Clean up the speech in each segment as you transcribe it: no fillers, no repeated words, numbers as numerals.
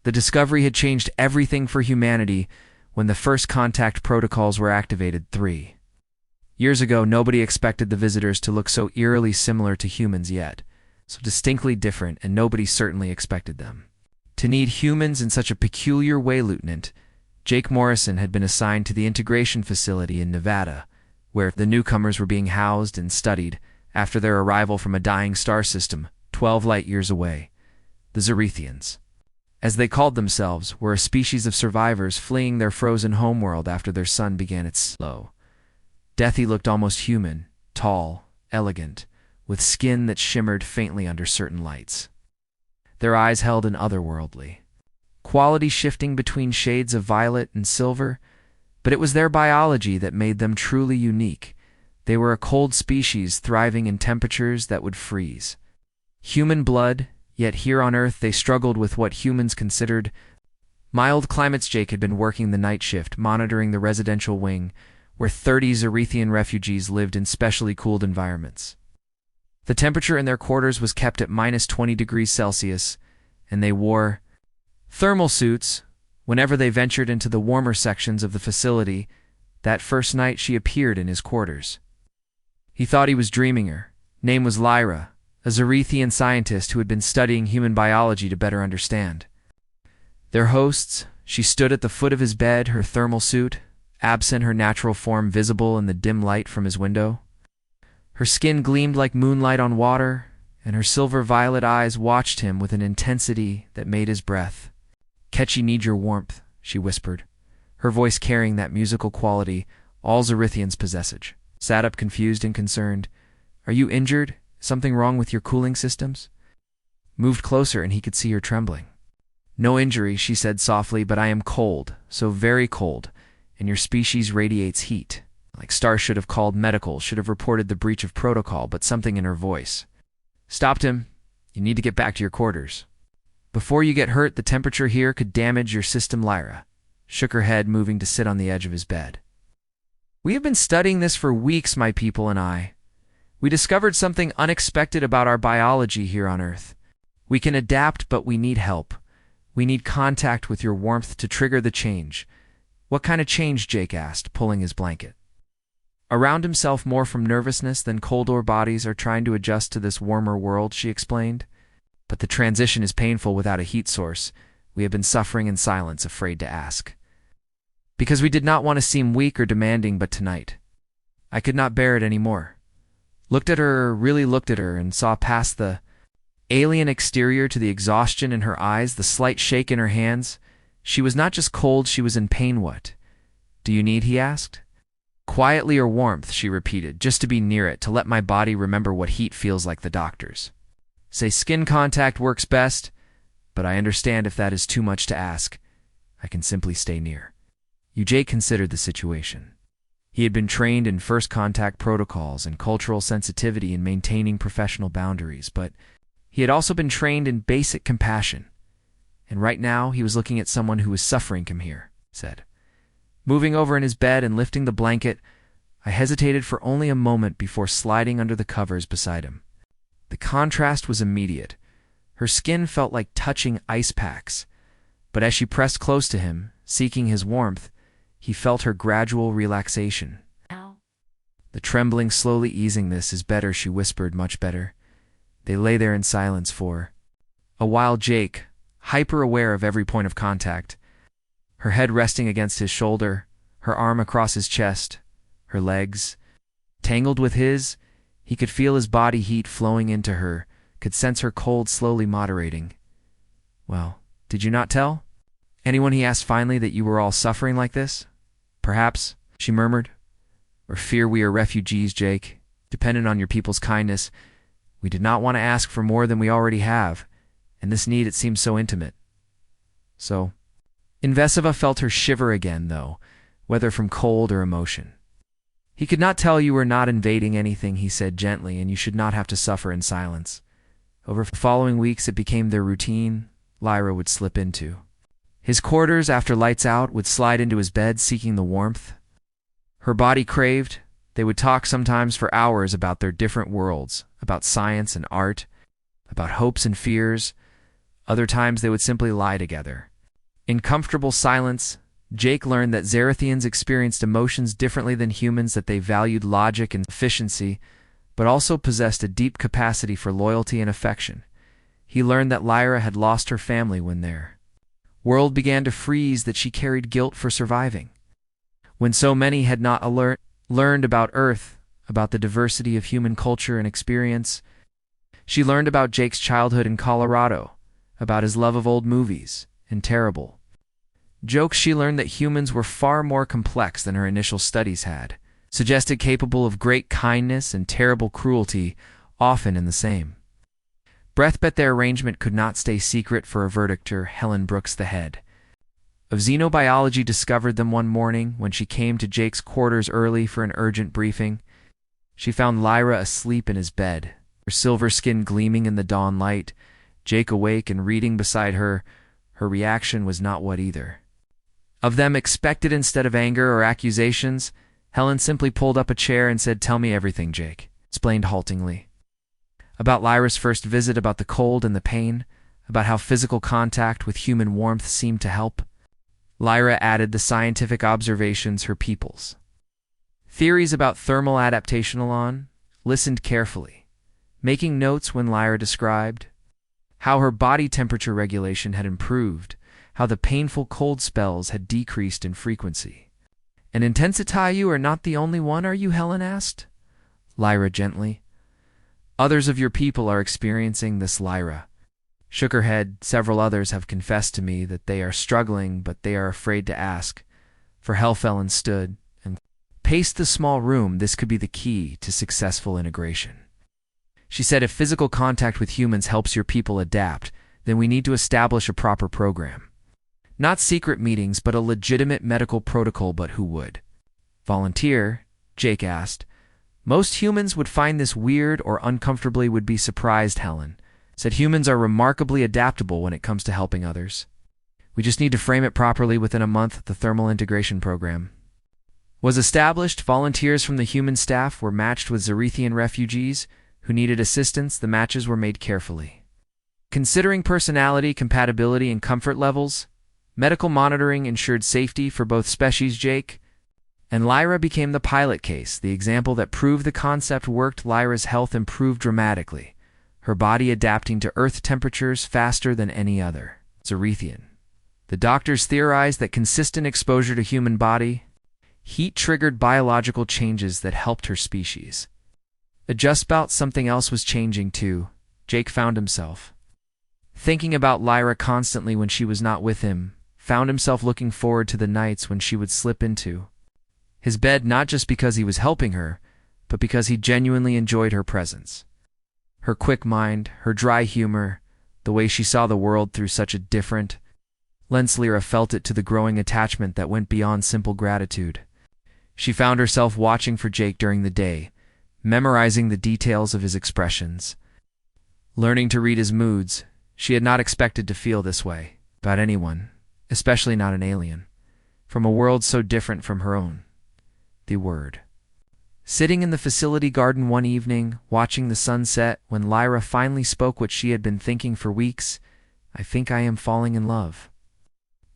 The discovery had changed everything for humanity when the first contact protocols were activated 3 years ago. Nobody expected the visitors to look so eerily similar to humans yet, so distinctly different, and nobody certainly expected them to need humans in such a peculiar way. Lieutenant Jake Morrison had been assigned to the integration facility in Nevada, where the newcomers were being housed and studied after their arrival from a dying star system 12 light-years away. The Zerethians, as they called themselves, were a species of survivors fleeing their frozen homeworld after their sun began its slow death. He looked almost human, tall, elegant, with skin that shimmered faintly under certain lights. Their eyes held an otherworldly quality, shifting between shades of violet and silver, but it was their biology that made them truly unique. They were a cold species thriving in temperatures that would freeze human blood, yet here on Earth they struggled with what humans considered mild climates. Jake had been working the night shift, monitoring the residential wing, where 30 Zerethian refugees lived in specially cooled environments. The temperature in their quarters was kept at -20 degrees Celsius, and they wore thermal suits whenever they ventured into the warmer sections of the facility. That first night she appeared in his quarters. He thought he was dreaming. Her name was Lyra, a Zerethian scientist who had been studying human biology to better understand their hosts. She stood at the foot of his bed, her thermal suit absent, her natural form visible in the dim light from his window. Her skin gleamed like moonlight on water, and her silver-violet eyes watched him with an intensity that made his breath catchy. "Need your warmth," she whispered, her voice carrying that musical quality all Zerethians possess. Sat up, confused and concerned. "Are you injured? Something wrong with your cooling systems?" Moved closer, and he could see her trembling. "No injury," she said softly, "but I am cold, so very cold, and your species radiates heat." Like Star should have called medical, should have reported the breach of protocol, but something in her voice stopped him. "You need to get back to your quarters before you get hurt. The temperature here could damage your system." Lyra shook her head, moving to sit on the edge of his bed. "We have been studying this for weeks, my people and I. We discovered something unexpected about our biology here on Earth. We can adapt, but we need help. We need contact with your warmth to trigger the change." "What kind of change?" Jake asked, pulling his blanket around himself more from nervousness than cold. "Our bodies are trying to adjust to this warmer world," she explained. "But the transition is painful without a heat source. We have been suffering in silence, afraid to ask, because we did not want to seem weak or demanding. But tonight, I could not bear it anymore." Looked at her, really looked at her, and saw past the alien exterior to the exhaustion in her eyes, the slight shake in her hands. She was not just cold, she was in pain. "What do you need?" he asked. "Quietly, or warmth," she repeated, "just to be near it, to let my body remember what heat feels like. The doctors say skin contact works best, but I understand if that is too much to ask. I can simply stay near you." Jake considered the situation. He had been trained in first contact protocols and cultural sensitivity in maintaining professional boundaries, but he had also been trained in basic compassion. And right now, he was looking at someone who was suffering. "Come here," said, moving over in his bed and lifting the blanket. I hesitated for only a moment before sliding under the covers beside him. The contrast was immediate. Her skin felt like touching ice packs, but as she pressed close to him, seeking his warmth, he felt her gradual relaxation. "Ow." The trembling slowly easing. "This is better," she whispered, "much better." They lay there in silence for a while, Jake hyper-aware of every point of contact, her head resting against his shoulder, her arm across his chest, her legs tangled with his. He could feel his body heat flowing into her, could sense her cold slowly moderating. "Well, did you not tell anyone," he asked finally, "that you were all suffering like this?" "Perhaps," she murmured. "Or fear. We are refugees, Jake, dependent on your people's kindness. We did not want to ask for more than we already have, and this need, it seems so intimate." So Invesiva felt her shiver again, though, whether from cold or emotion. "He could not tell you were not invading anything," he said gently, "and you should not have to suffer in silence." Over the following weeks, it became their routine. Lyra would slip into his quarters after lights out, would slide into his bed seeking the warmth her body craved. They would talk sometimes for hours about their different worlds, about science and art, about hopes and fears. Other times they would simply lie together, In comfortable silence, Jake learned that Zarathians experienced emotions differently than humans, that they valued logic and efficiency, but also possessed a deep capacity for loyalty and affection. He learned that Lyra had lost her family when their world began to freeze, that she carried guilt for surviving. When so many had not learned about Earth, about the diversity of human culture and experience, she learned about Jake's childhood in Colorado, about his love of old movies and terrible jokes. She learned that humans were far more complex than her initial studies had suggested, capable of great kindness and terrible cruelty, often in the same breath. But their arrangement could not stay secret, for a verdictor, Helen Brooks, the head of xenobiology, discovered them one morning when she came to Jake's quarters early for an urgent briefing. She found Lyra asleep in his bed, her silver skin gleaming in the dawn light, Jake awake and reading beside her. Her reaction was not what either of them expected. Instead of anger or accusations, Helen simply pulled up a chair and said, "Tell me everything," Jake explained haltingly. About Lyra's first visit, about the cold and the pain, about how physical contact with human warmth seemed to help. Lyra added the scientific observations her people's theories about thermal adaptation on, listened carefully, making notes when Lyra described how her body temperature regulation had improved, how the painful cold spells had decreased in frequency and intensity. "You are not the only one, are you?" Helen asked Lyra gently. "Others of your people are experiencing this." Lyra shook her head. "Several others have confessed to me that they are struggling, but they are afraid to ask for help." Helen stood and paced the small room. "This could be the key to successful integration," she said. "If physical contact with humans helps your people adapt, then we need to establish a proper program. Not secret meetings, but a legitimate medical protocol." "But who would volunteer?" Jake asked. "Most humans would find this weird or uncomfortably would be surprised," Helen said. "Humans are remarkably adaptable when it comes to helping others. We just need to frame it properly." Within a month, the thermal integration program was established. Volunteers from the human staff were matched with Zarathian refugees who needed assistance. The matches were made carefully, considering personality, compatibility, and comfort levels. Medical monitoring ensured safety for both species. Jake and Lyra became the pilot case, the example that proved the concept worked. Lyra's health improved dramatically, her body adapting to Earth temperatures faster than any other Zarathian. The doctors theorized that consistent exposure to human body heat triggered biological changes that helped her species adjust. About something else was changing too. Jake found himself thinking about Lyra constantly when she was not with him, found himself looking forward to the nights when she would slip into his bed, not just because he was helping her, but because he genuinely enjoyed her presence. Her quick mind, her dry humor, the way she saw the world through such a different lens. Lyra felt it to the growing attachment that went beyond simple gratitude. She found herself watching for Jake during the day, memorizing the details of his expressions, learning to read his moods. She had not expected to feel this way about anyone, especially not an alien, from a world so different from her own. The word. Sitting in the facility garden one evening, watching the sunset, when Lyra finally spoke what she had been thinking for weeks, "I think I am falling in love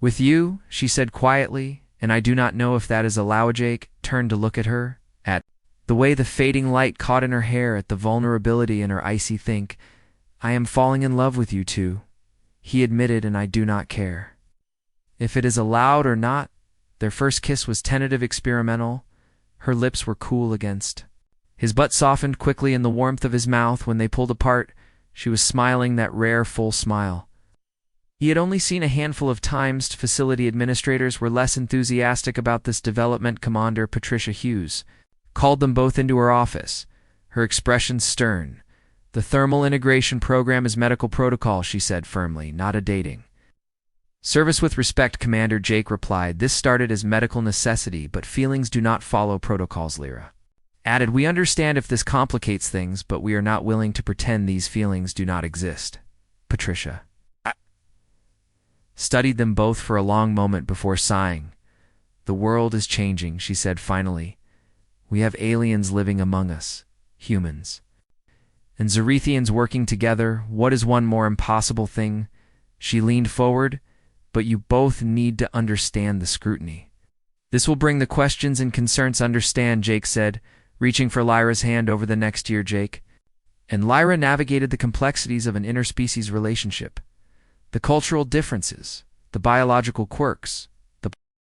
with you," she said quietly, "and I do not know if that is allowed." Jake turned to look at her, at the way the fading light caught in her hair, at the vulnerability in her icy think. "I am falling in love with you too," he admitted, "and I do not care if it is allowed or not." Their first kiss was tentative, experimental. Her lips were cool against his butt, softened quickly in the warmth of his mouth. When they pulled apart, she was smiling, that rare, full smile he had only seen a handful of times. Facility administrators were less enthusiastic about this development. Commander Patricia Hughes called them both into her office, her expression stern. "The thermal integration program is medical protocol," she said firmly, "not a dating service." "With respect, Commander," Jake replied, "this started as medical necessity, but feelings do not follow protocols." Lyra added, "We understand if this complicates things, but we are not willing to pretend these feelings do not exist." Patricia studied them both for a long moment before sighing. "The world is changing," she said finally. "We have aliens living among us, humans, and Zarathians working together. What is one more impossible thing?" She leaned forward, but you both need to understand the scrutiny. This will bring the questions and concerns. Understand, Jake said, reaching for Lyra's hand over the next year, Jake. And Lyra navigated the complexities of an interspecies relationship, the cultural differences, the biological quirks,